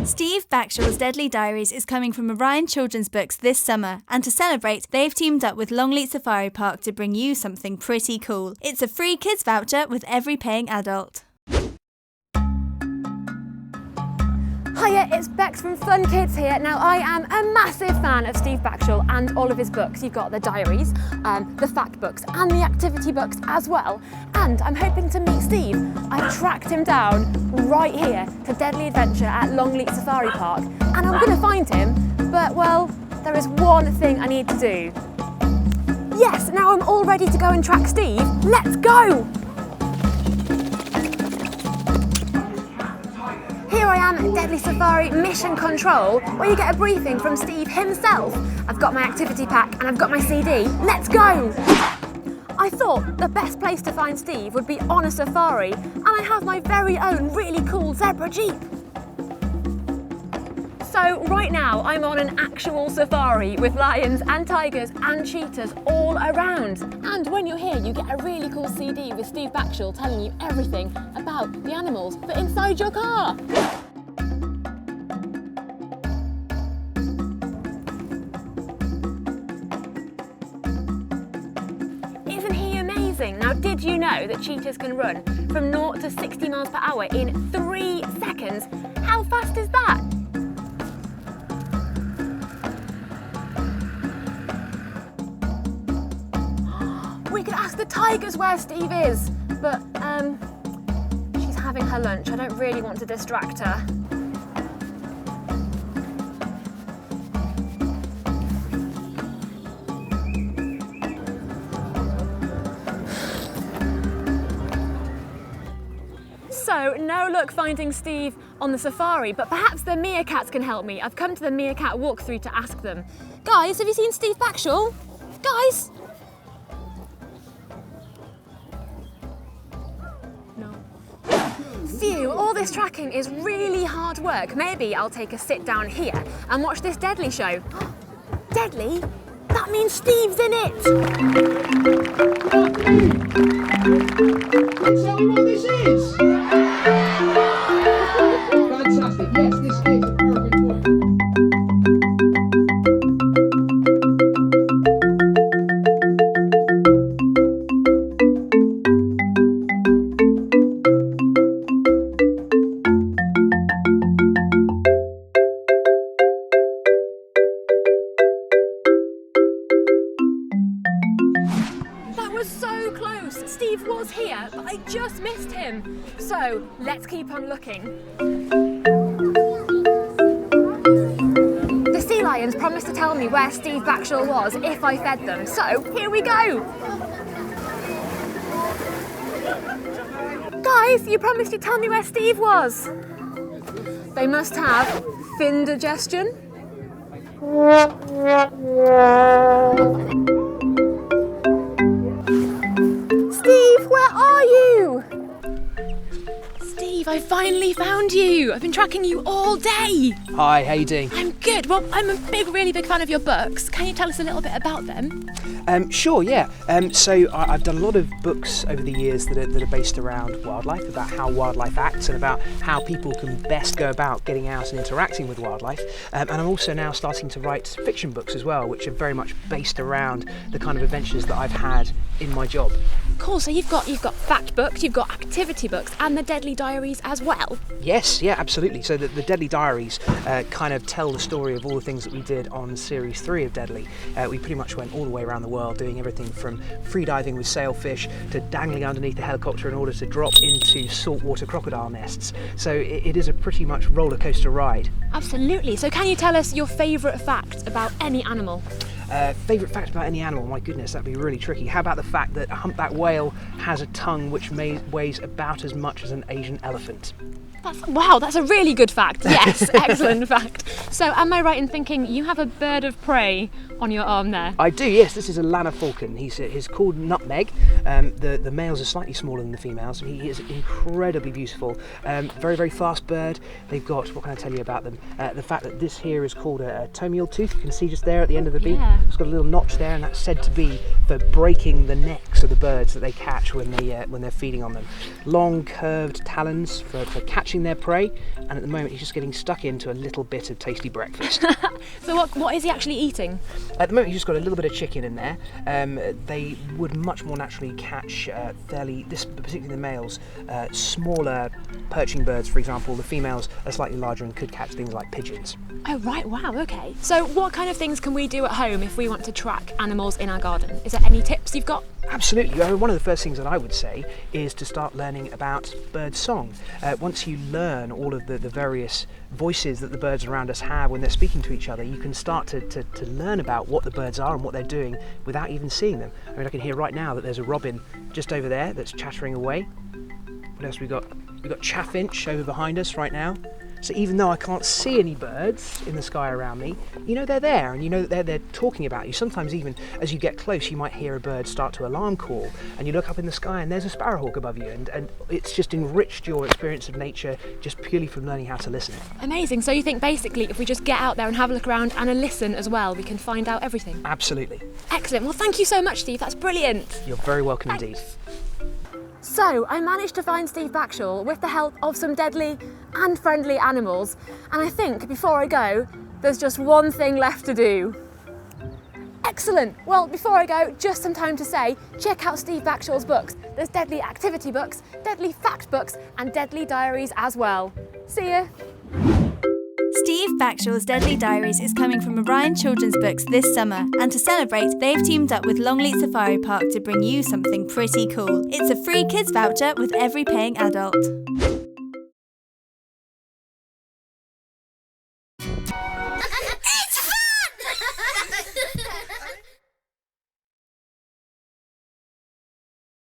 Steve Backshall's Deadly Diaries is coming from Orion Children's Books this summer, and to celebrate, they've teamed up with Longleat Safari Park to bring you something pretty cool. It's a free kids voucher with every paying adult. Hiya, it's Bex from Fun Kids here. Now, I am a massive fan of Steve Backshall and all of his books. You've got the diaries, the fact books and the activity books as well. And I'm hoping to meet Steve. I've tracked him down right here to Deadly Adventure at Longleat Safari Park. And I'm going to find him, but well, there is one thing I need to do. Yes, now I'm all ready to go and track Steve. Let's go! Here I am at Deadly Safari Mission Control, where you get a briefing from Steve himself. I've got my activity pack and I've got my CD. Let's go! I thought the best place to find Steve would be on a safari, and I have my very own really cool zebra jeep. So right now I'm on an actual safari with lions and tigers and cheetahs all around. And when you're here, you get a really cool CD with Steve Backshall telling you everything about the animals, but inside your car. Isn't he amazing? Now, did you know that cheetahs can run from 0 to 60 miles per hour in 3 seconds? How fast is that? We could ask the tigers where Steve is, but she's having her lunch. I don't really want to distract her. So, no luck finding Steve on the safari, but perhaps the meerkats can help me. I've come to the meerkat walkthrough to ask them. Guys, have you seen Steve Backshall? Guys? Phew, all this tracking is really hard work. Maybe I'll take a sit down here and watch this Deadly show. Deadly? That means Steve's in it! Tell me what this is! Fantastic, yes, this is a perfect one. So close! Steve was here, but I just missed him. So let's keep on looking. The sea lions promised to tell me where Steve Backshall was if I fed them, so here we go! Guys, you promised you'd tell me where Steve was. They must have fin digestion. Steve, where are you? Steve, I finally found you. I've been tracking you all day. Hi, how you doing? I'm good. Well, I'm a really big fan of your books. Can you tell us a little bit about them? Sure, yeah. So I've done a lot of books over the years that are based around wildlife, about how wildlife acts and about how people can best go about getting out and interacting with wildlife. And I'm also now starting to write fiction books as well, which are very much based around the kind of adventures that I've had in my job. Cool, so you've got fact books, you've got activity books and the Deadly Diaries as well? Yes, yeah, absolutely. So the Deadly Diaries kind of tell the story of all the things that we did on Series 3 of Deadly. We pretty much went all the way around the world doing everything from freediving with sailfish to dangling underneath a helicopter in order to drop into saltwater crocodile nests. So it is a pretty much roller coaster ride. Absolutely. So can you tell us your favourite fact about any animal? Favourite fact about any animal? My goodness, that'd be really tricky. How about the fact that a humpback whale has a tongue which weighs about as much as an Asian elephant? Wow, that's a really good fact. Yes, excellent fact. So am I right in thinking you have a bird of prey on your arm there? I do, yes. This is a Lanner falcon. He's called Nutmeg. The males are slightly smaller than the females. He is incredibly beautiful. Very, very fast bird. They've got, what can I tell you about them? The fact that this here is called a tomial tooth. You can see just there at the end of the beak. Yeah. Yeah. It's got a little notch there, and that's said to be for breaking the necks of the birds that they catch when they're feeding on them. Long curved talons for catching their prey, and at the moment he's just getting stuck into a little bit of tasty breakfast. So what is he actually eating? At the moment he's just got a little bit of chicken in there. They would much more naturally catch particularly the males, smaller perching birds, for example. The females are slightly larger and could catch things like pigeons. Oh right, wow, okay. So what kind of things can we do at home if we want to track animals in our garden? Is there any tips you've got? Absolutely. One of the first things that I would say is to start learning about bird song. Once you learn all of the various voices that the birds around us have when they're speaking to each other, you can start to learn about what the birds are and what they're doing without even seeing them. I mean, I can hear right now that there's a robin just over there that's chattering away. What else we got? We've got chaffinch over behind us right now. So even though I can't see any birds in the sky around me, you know they're there, and you know that they're talking about you. Sometimes even as you get close, you might hear a bird start to alarm call, and you look up in the sky and there's a sparrowhawk above you, and it's just enriched your experience of nature just purely from learning how to listen. Amazing. So you think basically if we just get out there and have a look around and a listen as well, we can find out everything? Absolutely. Excellent. Well, thank you so much, Steve. That's brilliant. You're very welcome indeed. So I managed to find Steve Backshall with the help of some deadly and friendly animals, and I think before I go, there's just one thing left to do. Excellent! Well, before I go, just some time to say, check out Steve Backshall's books. There's Deadly Activity books, Deadly Fact books, and Deadly Diaries as well. See ya! Steve Backshall's Deadly Diaries is coming from Orion Children's Books this summer, and to celebrate, they've teamed up with Longleat Safari Park to bring you something pretty cool. It's a free kids voucher with every paying adult.